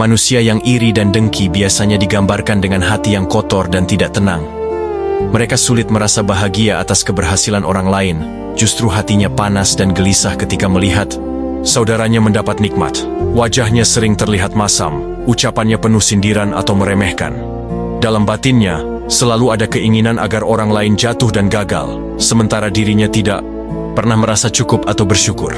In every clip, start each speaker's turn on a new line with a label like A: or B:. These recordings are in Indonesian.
A: Manusia yang iri dan dengki biasanya digambarkan dengan hati yang kotor dan tidak tenang. Mereka sulit merasa bahagia atas keberhasilan orang lain, justru hatinya panas dan gelisah ketika melihat saudaranya mendapat nikmat. Wajahnya sering terlihat masam, ucapannya penuh sindiran atau meremehkan. Dalam batinnya, selalu ada keinginan agar orang lain jatuh dan gagal, sementara dirinya tidak pernah merasa cukup atau bersyukur.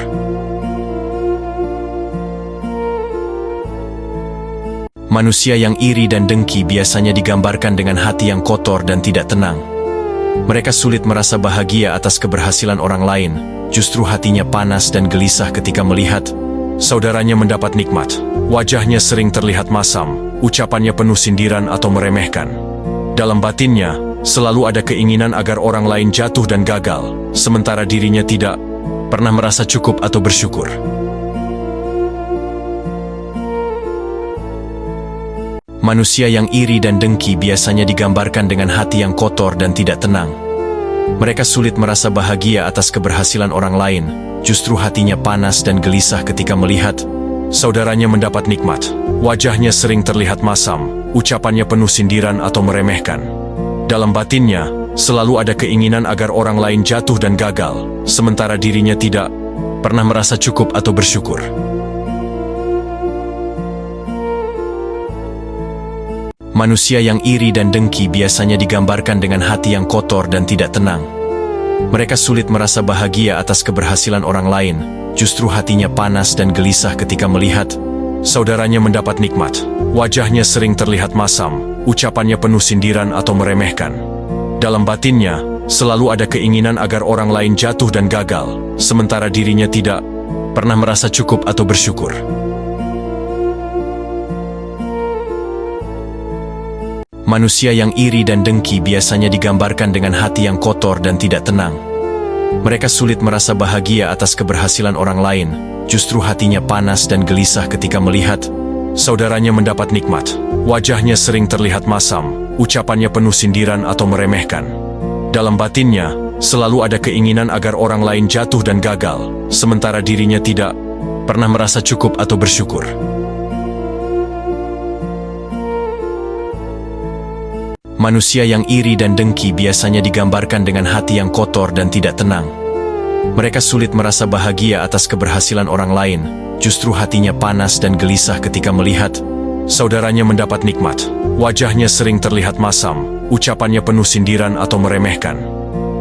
A: Manusia yang iri dan dengki biasanya digambarkan dengan hati yang kotor dan tidak tenang. Mereka sulit merasa bahagia atas keberhasilan orang lain, justru hatinya panas dan gelisah ketika melihat saudaranya mendapat nikmat. Wajahnya sering terlihat masam, ucapannya penuh sindiran atau meremehkan. Dalam batinnya, selalu ada keinginan agar orang lain jatuh dan gagal, sementara dirinya tidak pernah merasa cukup atau bersyukur. Manusia yang iri dan dengki biasanya digambarkan dengan hati yang kotor dan tidak tenang. Mereka sulit merasa bahagia atas keberhasilan orang lain, justru hatinya panas dan gelisah ketika melihat saudaranya mendapat nikmat. Wajahnya sering terlihat masam, ucapannya penuh sindiran atau meremehkan. Dalam batinnya, selalu ada keinginan agar orang lain jatuh dan gagal, sementara dirinya tidak pernah merasa cukup atau bersyukur. Manusia yang iri dan dengki biasanya digambarkan dengan hati yang kotor dan tidak tenang. Mereka sulit merasa bahagia atas keberhasilan orang lain, justru hatinya panas dan gelisah ketika melihat saudaranya mendapat nikmat. Wajahnya sering terlihat masam, ucapannya penuh sindiran atau meremehkan. Dalam batinnya, selalu ada keinginan agar orang lain jatuh dan gagal, sementara dirinya tidak pernah merasa cukup atau bersyukur. Manusia yang iri dan dengki biasanya digambarkan dengan hati yang kotor dan tidak tenang. Mereka sulit merasa bahagia atas keberhasilan orang lain, justru hatinya panas dan gelisah ketika melihat saudaranya mendapat nikmat. Wajahnya sering terlihat masam, ucapannya penuh sindiran atau meremehkan. Dalam batinnya, selalu ada keinginan agar orang lain jatuh dan gagal, sementara dirinya tidak pernah merasa cukup atau bersyukur. Manusia yang iri dan dengki biasanya digambarkan dengan hati yang kotor dan tidak tenang. Mereka sulit merasa bahagia atas keberhasilan orang lain, justru hatinya panas dan gelisah ketika melihat saudaranya mendapat nikmat. Wajahnya sering terlihat masam, ucapannya penuh sindiran atau meremehkan.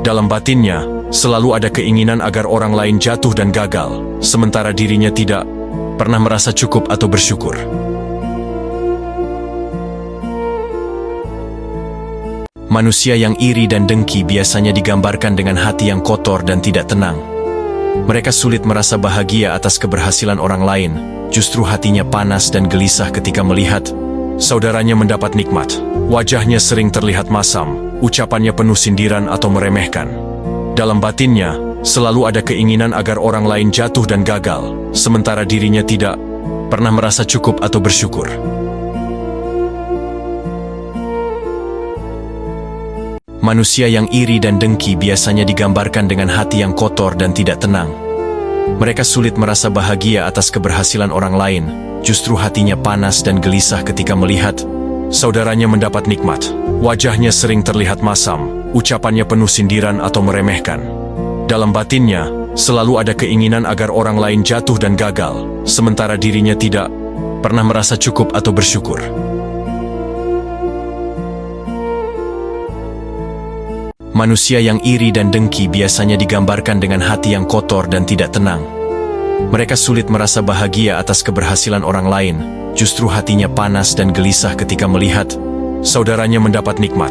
A: Dalam batinnya, selalu ada keinginan agar orang lain jatuh dan gagal, sementara dirinya tidak pernah merasa cukup atau bersyukur. Manusia yang iri dan dengki biasanya digambarkan dengan hati yang kotor dan tidak tenang. Mereka sulit merasa bahagia atas keberhasilan orang lain, justru hatinya panas dan gelisah ketika melihat saudaranya mendapat nikmat. Wajahnya sering terlihat masam, ucapannya penuh sindiran atau meremehkan. Dalam batinnya, selalu ada keinginan agar orang lain jatuh dan gagal, sementara dirinya tidak pernah merasa cukup atau bersyukur. Manusia yang iri dan dengki biasanya digambarkan dengan hati yang kotor dan tidak tenang. Mereka sulit merasa bahagia atas keberhasilan orang lain, justru hatinya panas dan gelisah ketika melihat saudaranya mendapat nikmat. Wajahnya sering terlihat masam, ucapannya penuh sindiran atau meremehkan. Dalam batinnya, selalu ada keinginan agar orang lain jatuh dan gagal, sementara dirinya tidak pernah merasa cukup atau bersyukur. Manusia yang iri dan dengki biasanya digambarkan dengan hati yang kotor dan tidak tenang. Mereka sulit merasa bahagia atas keberhasilan orang lain, justru hatinya panas dan gelisah ketika melihat saudaranya mendapat nikmat.